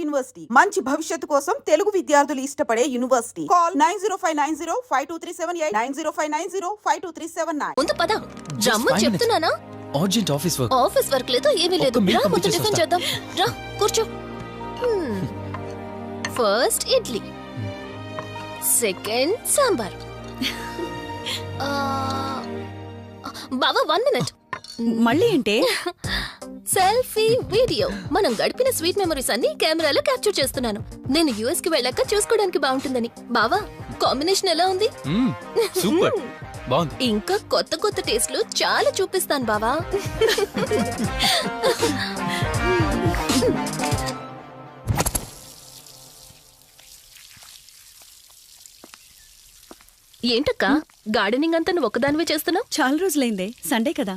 University మంచి భవిష్యత్తు కోసం తెలుగు విద్యార్థులు ఇష్టపడే యూనివర్సిటీ. కాల్ 9059052378 9059052379. ముందు పద రమ్ము చెప్తున్నానా. అర్జెంట్ ఆఫీస్ వర్క్ లేదు ఏమీ లేదు. రా ముందు టిఫిన్ చేద్దాం. రా కూర్చో. First idli, second sambar. బావా 1 minute. మళ్ళీ ఏంటే? Selfie video. మనం గడిపిన స్వీట్ మెమరీస్ అన్ని కెమెరాలో క్యాప్చర్ చేస్తున్నాను. నేను యుఎస్ కి వెళ్ళాక చూసుకోవడానికి బాగుంటుందని. బావా కాంబినేషన్ ఎలా ఉంది? సూపర్ బాగుంది. ఇంకా కొత్త కొత్త టేస్ట్లు చాలా చూపిస్తాను బావా. ఏంటక్క గార్డెనింగ్ అంతా నువ్వు ఒక్కదానివే చేస్తున్నావు? చాలా రోజులైందే, సండే కదా.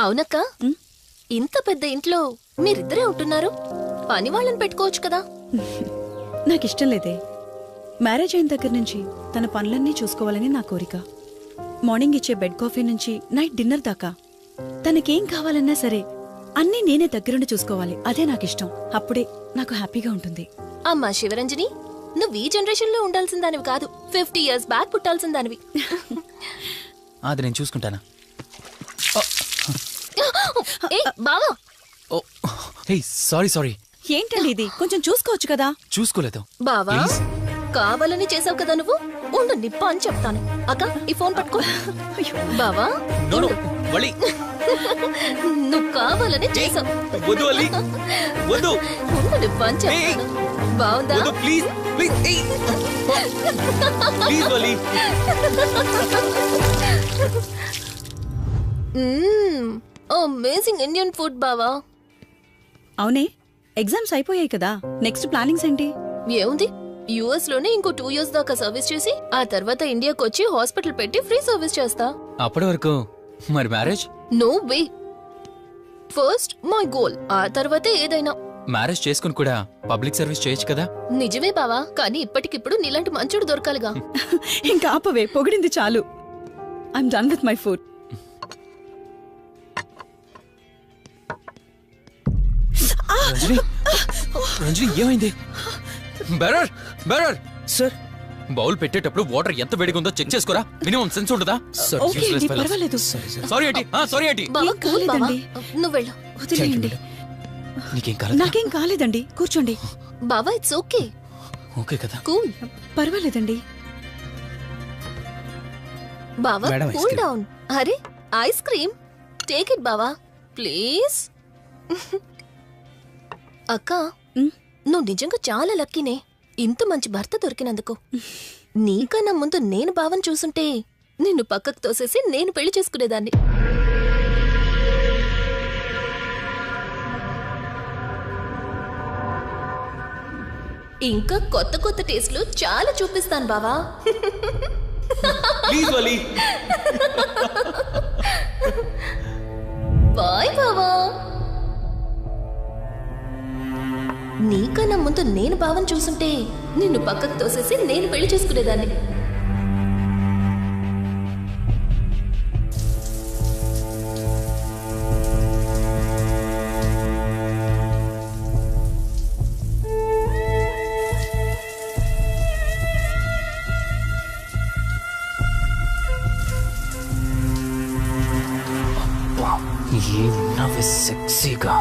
అవునక్క, ఇంత పెద్ద ఇంట్లో మీరిద్దరే ఉంటున్నారు, పని వాళ్ళని పెట్టుకోవచ్చు కదా. నాకిష్టం లేదే. మ్యారేజ్ అయిన దగ్గర నుంచి తన పనులన్నీ చూసుకోవాలని నా కోరిక. మార్నింగ్ ఇచ్చే బెడ్ కాఫీ నుంచి నైట్ డిన్నర్ దాకా తనకేం కావాలన్నా సరే అన్నీ నేనే దగ్గరుండి చూసుకోవాలి. అదే నాకిష్టం. అప్పుడే నాకు హ్యాపీగా ఉంటుంది. అమ్మా శివరంజని, నువ్వు ఈ జనరేషన్ లో ఉండాల్సిన దానివి కాదు, 50 years బ్యాక్ పుట్టాల్సిన దానివి. అది నేను చూసుకుంటానా? బావా సారీ. ఏంటండి ఇది? కొంచెం చూసుకోవచ్చు కదా. చూసుకోలేదు బావా, కావాలని చేసావు కదా నువ్వు. ఉండు నిప్ప అని చెప్తాను. అక్క ఈ ఫోన్ పట్టుకో. బావా నువ్వు కావాలని చేసావు. ఉండు నిప్ప అని చెప్తాను. బావుందా? అమేజింగ్ ఇండియన్ ఫుడ్ బావా. అవునే, ఎగ్జామ్స్ అయిపోయాయి కదా. నెక్స్ట్ ప్లానింగ్స్ ఏంటి? ఏముంది, యుఎస్ లోనే ఇంకో 2 years దాకా సర్వీస్ చేసి ఆ తర్వాత ఇండియాకి వచ్చి హాస్పిటల్ పెట్టి ఫ్రీ సర్వీస్ చేస్తా. అప్పటి వరకు మరి marriage? No way. First my goal, ఆ తర్వాతే ఏదైనా. మ్యారేజ్ చేసుకుని కూడా పబ్లిక్ సర్వీస్ చేయొచ్చు కదా. నిజమే బావా, కానీ ఇప్పటికిప్పుడు నీలాంటి మంచుడు దొరకాలిగా. ఇంకా ఆపవే, పొగిడింది చాలు. I'm done with my food. Ranjani ఏమైంది? బెరర్ సార్, బౌల్ పెట్టేటప్పుడు వాటర్ ఎంత వేడిగా ఉందో చెక్ చేసుకోరా. మినిమం సెన్స్ ఉంటుందా? పర్వాలేదు. సారీ ఏంటి? బావా, కూల్ బావా. కాలేదండి. నువ్వు వెళ్ళు. వదిలేయండి. నాకేం కాలేదండి, కూర్చోండి. బావా ఇట్స్ ఓకే. ఓకే కదా? కూల్. పర్వాలేదండి. బావా కూల్ డౌన్. అరే ఐస్ క్రీమ్, టేక్ ఇట్ బావా ప్లీజ్. అక్క, నువ్వు నిజంగా చాలా లక్కీనే, ఇంత మంచి భర్త దొరికినందుకు. నీకన్నా ముందు నేను బావని చూసుంటే నిన్ను పక్కకు తోసేసి నేను పెళ్లి చేసుకునేదాన్ని. ఇంకా కొత్త కొత్త టేస్ట్లు చాలా చూపిస్తాను బావా. బాయ్ బావా. నీకన్నా ముందు నేను బావని చూసుంటే నిన్ను పక్కకు తోసేసి నేను పెళ్లి చేసుకునేదాన్ని. ఏమున్నావే సెక్సీగా.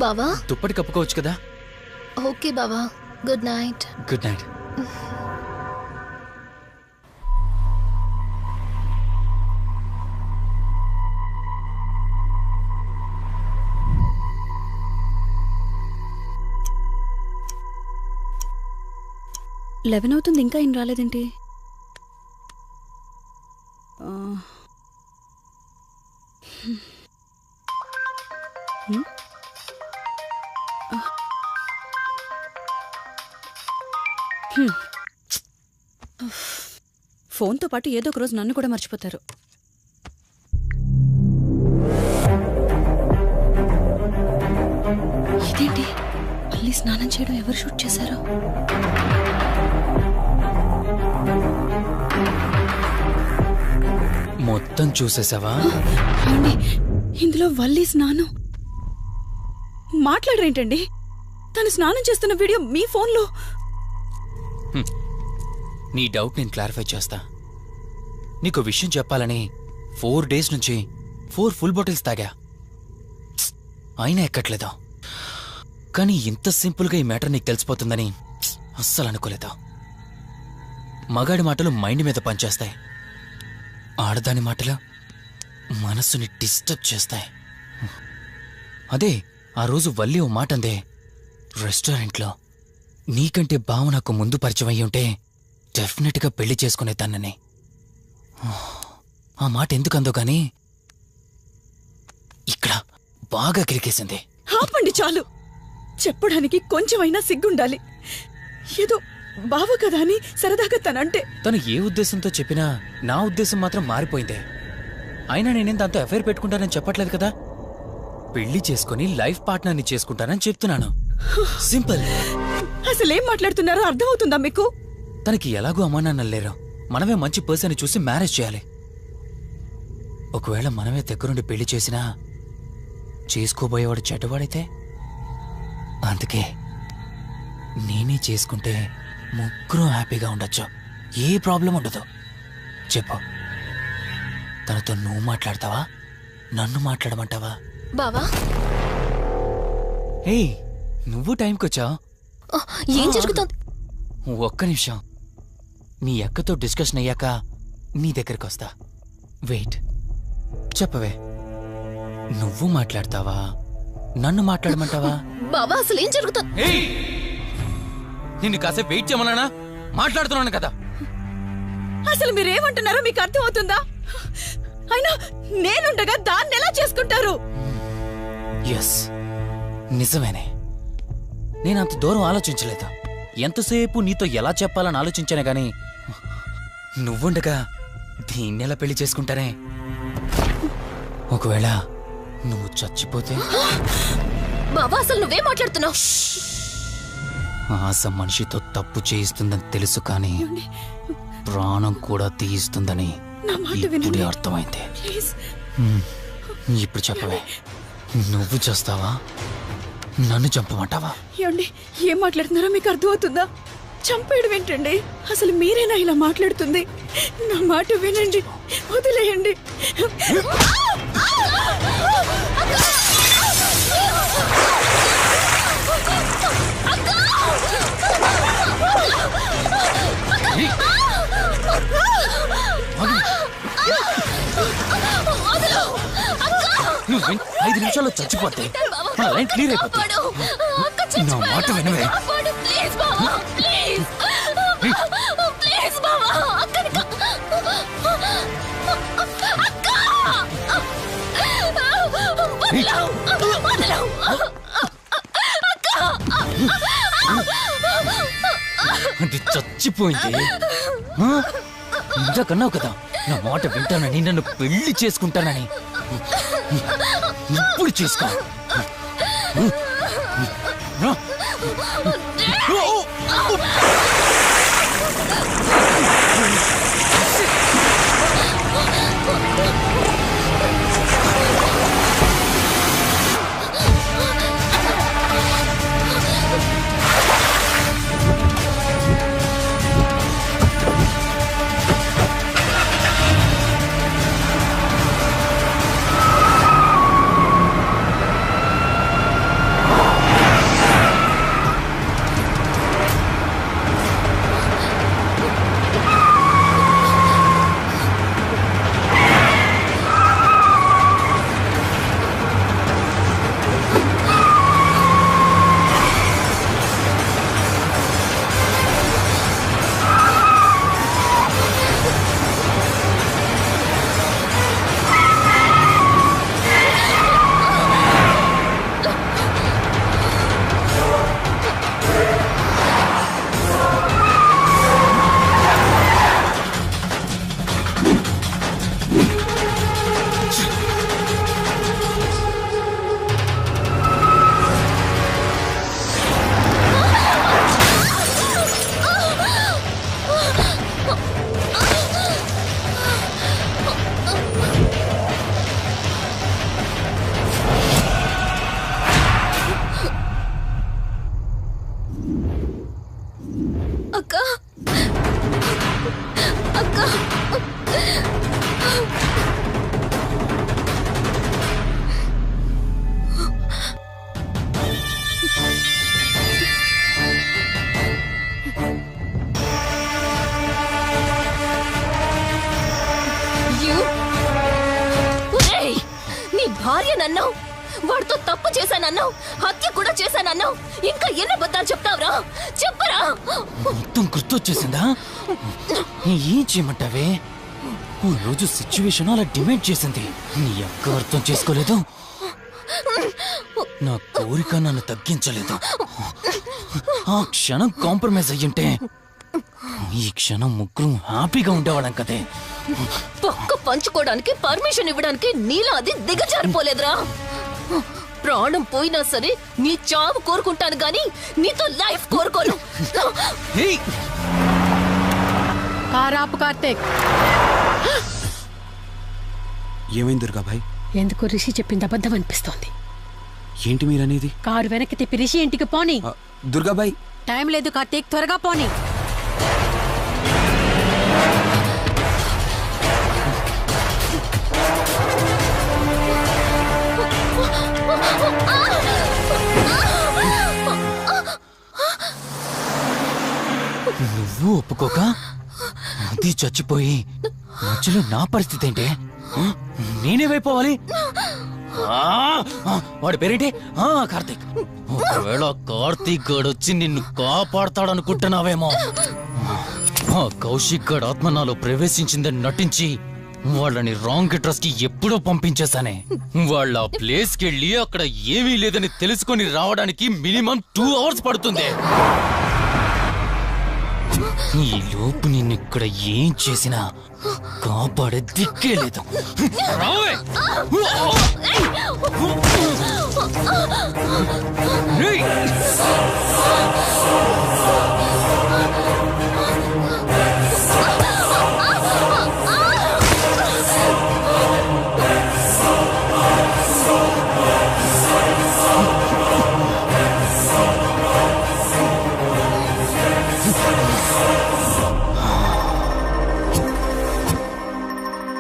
బావా దుప్పటి కప్పుకోవచ్చు కదా. ఓకే బావా, good night. Good night. Eleven అవుతుంది, ఇంకా ఏం రాలేదేంటి? ఫోన్తో పాటు ఏదో ఒక రోజు నన్ను కూడా మర్చిపోతారు. ఇదేంటి మళ్ళీ స్నానం చేయడం ఎవరు షూట్ చేశారో? మొత్తం చూసేసావా? ఏమండి, ఇందులో వల్లి స్నానం మాట్లాడరేంటండి? తను స్నానం చేస్తున్న వీడియో మీ ఫోన్లో. నీ డౌట్ నేను క్లారిఫై చేస్తా. నీకు విషయం చెప్పాలని 4 days నుంచి 4 full bottles తాగా. అయినా ఎక్కట్లేదు. కానీ ఇంత సింపుల్గా ఈ మ్యాటర్ నీకు తెలిసిపోతుందని అస్సలు అనుకోలేదు. మగాడి మాటలు మైండ్ మీద పనిచేస్తాయి, ఆడదాని మాటలు మనస్సుని డిస్టర్బ్ చేస్తాయి. అదే ఆ రోజు వల్లి ఓ మాట అందే రెస్టారెంట్లో, నీకంటే బావ నాకు ముందు పరిచయం అయ్యి ఉంటే డెఫినెట్గా పెళ్లి చేసుకునేదాన్నని. ఆ మాట ఎందుకందో గాని ఇక్కడ బాగా కిరికేసింది. ఆపండి చాలు. చెప్పడానికి కొంచెమైనా సిగ్గుండాలి. ఏదో బావ కదా అని సరదాగా తనంటే. తను ఏ ఉద్దేశంతో చెప్పినా నా ఉద్దేశం మాత్రం మారిపోయిందే. అయినా నేనేం దాంతో అఫైర్ పెట్టుకుంటానని చెప్పట్లేదు కదా. పెళ్లి చేసుకుని లైఫ్ పార్ట్నర్ని చేసుకుంటానని చెప్తున్నాను. సింపుల్. అసలేం మాట్లాడుతున్నారో అర్థమవుతుందా మీకు? తనకి ఎలాగూ అమ్మానాన్నలు లేరు. మనమే మంచి పర్సన్ చూసి మ్యారేజ్ చేయాలి. ఒకవేళ మనమే దగ్గరుండి పెళ్లి చేసినా చేసుకోబోయేవాడు చెడ్డవాడైతే. అందుకే నేనే చేసుకుంటే ముగ్గురు హ్యాపీగా ఉండొచ్చు, ఏ ప్రాబ్లం ఉండదు. చెప్పు, తనతో నువ్వు మాట్లాడతావా, నన్ను మాట్లాడమంటావా? బావా, ఏయ్, నువ్వు టైంకొచ్చావు. ఏం జరుగుతోంది? ఒక్క నిమిషం. నీ అక్కతో డిస్కషన్ అయ్యాక నీ దగ్గరికి వస్తా. వెయిట్. చెప్పవే, నువ్వు మాట్లాడతావా, నన్ను మాట్లాడమంటావా? బావా, అసలు ఏం జరుగుతోంది? నిన్ను కాసేపు వెయిట్ చేయమన్నానా? మాట్లాడుతున్నాను కదా. అసలు మీరేమంటున్నారో మీకు అర్థమవుతుందా? అయినా నేనుండగా దాన్ని ఎలా చేసుకుంటారు? ఎస్, నిజమేనే. నేనంత దూరం ఆలోచించలేదు. ఎంతసేపు నీతో ఎలా చెప్పాలని ఆలోచించానే గాని నువ్వుండగా దీన్నెలా పెళ్లి చేసుకుంటానే? ఒకవేళ నువ్వు చచ్చిపోతే? బావా, అసలు నువ్వే మాట్లాడుతున్నావు? ఆశ మనిషితో తప్పు చేయిస్తుందని తెలుసు, కానీ ప్రాణం కూడా తీయిస్తుందని ఇప్పుడే అర్థమైంది. ఇప్పుడు చెప్పవే, నువ్వు చేస్తావా, నన్ను చంపమంటావా? ఏమండి, ఏం మాట్లాడుతున్నారో మీకు అర్థమవుతుందా? చంపేయడం ఏంటండి? అసలు మీరేనా ఇలా మాట్లాడుతుంది? నా మాట వినండి, వదిలేయండి. నువ్వు 5 నిమిషాల్లో చచ్చిపోతే మన లైన్ క్లియర్ అయిపోతుంది. నా మాట వినవే. అది చచ్చిపోయింది. ఇంతకన్నావు కదా నా మాట వింటానని, నన్ను పెళ్లి చేసుకుంటానని. ఇప్పుడు చేసుకో. భార్యనన్నావు, వాడితో తప్పు చేశానన్నావు, హత్య కూడా చేశానన్నావు. ఇంకా ఎన్ని అబద్ధాలు చెప్తావురా? చెప్పరా? మొత్తం గుర్తొచ్చేసిందా? ఏం చేయమంటావే? ఓ రోజు సిచ్యువేషన్ అలా డిమాండ్ చేసింది. నీ అక్క అర్థం చేసుకోలేదు. నా కోరిక నన్ను తగ్గించలేదు. ఆ క్షణం కాంప్రమైజ్ అయ్యుంటే ఈ క్షణం ముగ్గురు హ్యాపీగా ఉండేవాళ్ళం కదే. పక్క పంచుకోవడానికి పర్మిషన్ ఇవ్వడానికి నీలా అది దిగజారిపోలేదురా. ప్రాణం పోయినా సరే నీ చావు కోరుకుంటాను గాని నీతో లైఫ్ కోరుకోను. ఏయ్! కారాపు కార్తీక్, ఏమైంది దుర్గాభాయ్? ఎందుకో రిషి చెప్పింది అబద్ధం అనిపిస్తోంది. ఏంటి మీరనేది? కారు వెనక్కి తిప్పి రిషి ఇంటికి పోని. దుర్గాభాయ్, టైం లేదు కార్తీక్, త్వరగా పోని. నువ్వు ఒప్పుకోక అది చచ్చిపోయి మధ్యలో నా పరిస్థితి ఏంటి? నేనేమైపోవాలి? వాడి పేరేంటి? కార్తీక్. ఒకవేళ కార్తీక్ గడు వచ్చి నిన్ను కాపాడతాడనుకుంటున్నావేమో. కౌశిక్ గడ్ ఆత్మ నాలో ప్రవేశించిందని నటించి వాళ్ళని రాంగ్ అడ్రస్ కి ఎప్పుడో పంపించేశానే. వాళ్ళ ప్లేస్ కి వెళ్ళి అక్కడ ఏమీ లేదని తెలుసుకొని రావడానికి మినిమం 2 hours పడుతుంది. ఈ లోపు నిన్నిక్కడ ఏం చేసినా కాపాడే దిక్కే లేదు. రావే! ఏయ్!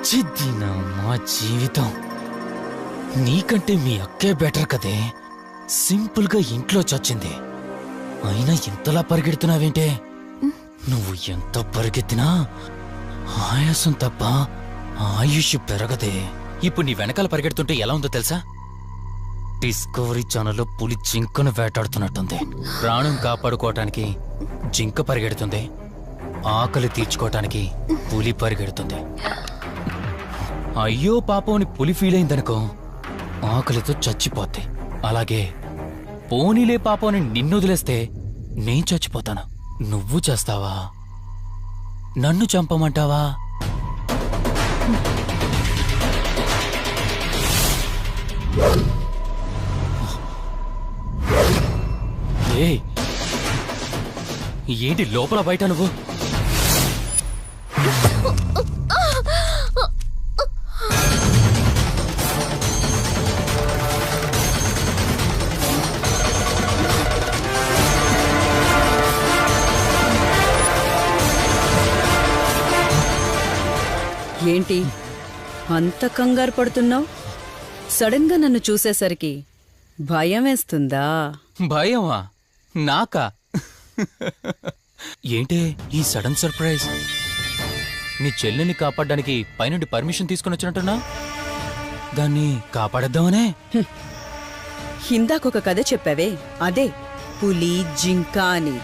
చిద్దినా మా జీవితం. నీకంటే మీ అక్కే బెటర్ కదే. సింపుల్ గా ఇంట్లో చచ్చింది. అయినా ఇంతలా పరిగెడుతున్నావేంటే? నువ్వు ఎంత పరిగెత్తినా ఆయాసం తప్ప ఆయుష్ పెరగదే. ఇప్పుడు నీ వెనకాల పరిగెడుతుంటే ఎలా ఉందో తెలుసా? డిస్కవరీ ఛానల్లో పులి జింకను వేటాడుతున్నట్టుంది. ప్రాణం కాపాడుకోవటానికి జింక పరిగెడుతుంది, ఆకలి తీర్చుకోవటానికి పులి పరిగెడుతుంది. అయ్యో పాపం అని పులి ఫీల్ అయిందనుకో, ఆకలితో చచ్చిపోద్ది. అలాగే పోనీలే పాపం అని నిన్ను వదిలేస్తే నేను చచ్చిపోతాను. నువ్వు చేస్తావా? నన్ను చంపమంటావా? ఏయ్, ఏంటి లోపల బయట నువ్వు? ఏంటి అంత కంగారు పడుతున్నావు? సడన్ గా నన్ను చూసేసరికి భయం వేస్తుందా? భయమా? నాకా? ఏంటే ఈ సడన్ సర్ప్రైజ్? నీ చెల్లెని కాపాడడానికి పైనుండి పర్మిషన్ తీసుకుని వచ్చినట్టున్నా? దాన్ని కాపాడేద్దామనే? ఇందాకొక కథ చెప్పావే, అదే పులి జింక అని.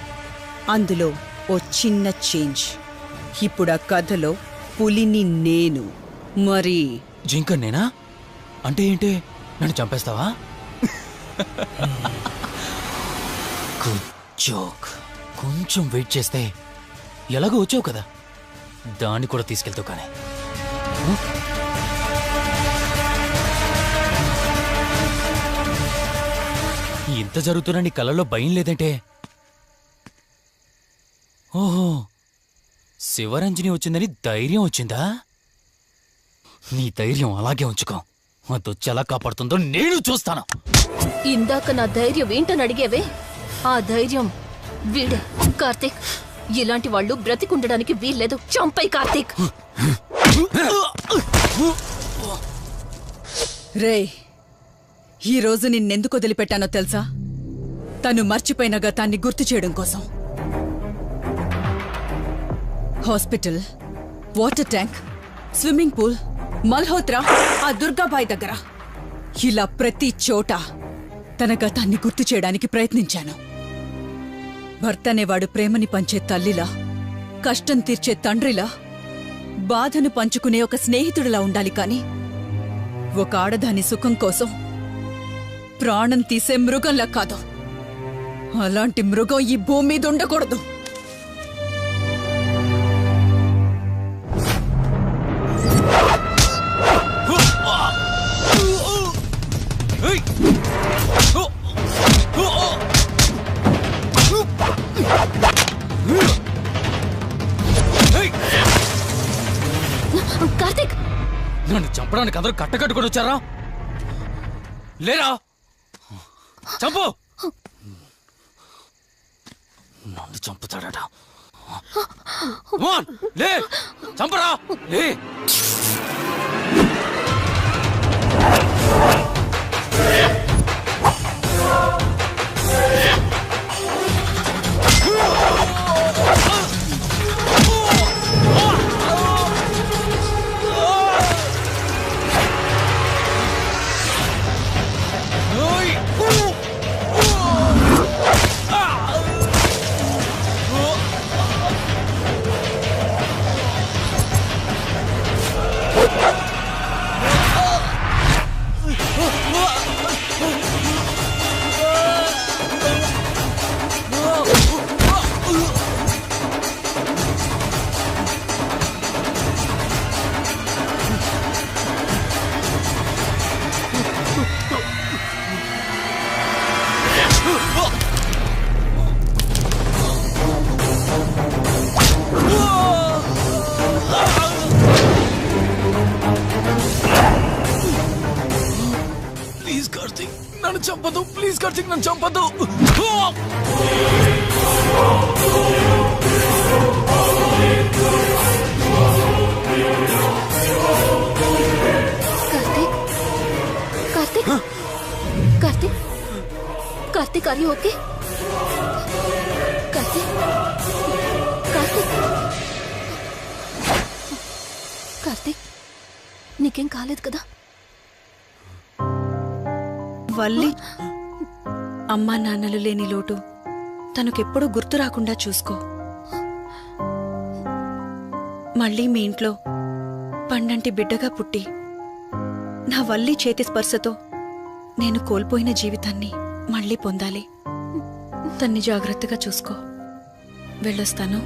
అందులో ఓ చిన్న చేంజ్. ఇప్పుడు ఆ కథలో పులిని నేను. మరి జింక నేనా? అంటే ఏంటి? నన్ను చంపేస్తావా? Good joke. కొంచెం వెయిట్ చేస్తే ఎలాగో వచ్చావు కదా, దాన్ని కూడా తీసుకెళ్తావు. కానీ ఇంత జరుగుతున్నా నీ కళ్ళలో భయం లేదంటే? ఓహో, శివరంజని వచ్చిందని ధైర్యం వచ్చిందా? నీ ధైర్యం అలాగే ఉంచుకో. అదొచ్చి ఎలా కాపాడుతుందో నేను చూస్తాను. ఇందాక నా ధైర్యం ఏంటని అడిగేవే, ఆ ధైర్యం వీడే. కార్తీక్, ఇలాంటి వాళ్ళు బ్రతికుండడానికి వీల్లేదు. చంపై కార్తీక్. రే, ఈరోజు నిన్నెందుకు వదిలిపెట్టానో తెలుసా? తను మర్చిపోయిన గతాన్ని గుర్తు చేయడం కోసం. Hospital, water tank, swimming pool, Malhotra, ఆ దుర్గాబాయ్ దగ్గర ఇలా ప్రతి చోట తన గతాన్ని గుర్తు చేయడానికి ప్రయత్నించాను. భర్త అనేవాడు ప్రేమని పంచే తల్లిలా, కష్టం తీర్చే తండ్రిలా, బాధను పంచుకునే ఒక స్నేహితుడిలా ఉండాలి కాని ఒక ఆడదాని సుఖం కోసం ప్రాణం తీసే మృగంలా కాదు. అలాంటి మృగం ఈ భూమి మీద ఉండకూడదు. కార్తీక్, నన్ను చంపడానికి అందరూ కట్టకట్టుకొని వచ్చారా? లేరా? చంపు! నన్ను చంపుతాడట. లే, చంపరా! లే! ప్లీజ్ కార్తీక్, నన్ను చంపదు. ప్లీజ్ కార్తీక్, నన్ను చంపదు. Karthik, Karthik, Karthik, Karthik, are you okay? Karthik, Karthik, Karthik, నీకేం కాలేదు కదా? వల్లి అమ్మా నాన్నలు లేని లోటు తనకెప్పుడూ గుర్తు రాకుండా చూసుకో. మళ్ళీ మీ ఇంట్లో పండంటి బిడ్డగా పుట్టి నా వల్లి చేతి స్పర్శతో నేను కోల్పోయిన జీవితాన్ని మళ్ళీ పొందాలి. తన్ని జాగ్రత్తగా చూసుకో. వెళ్ళొస్తాను.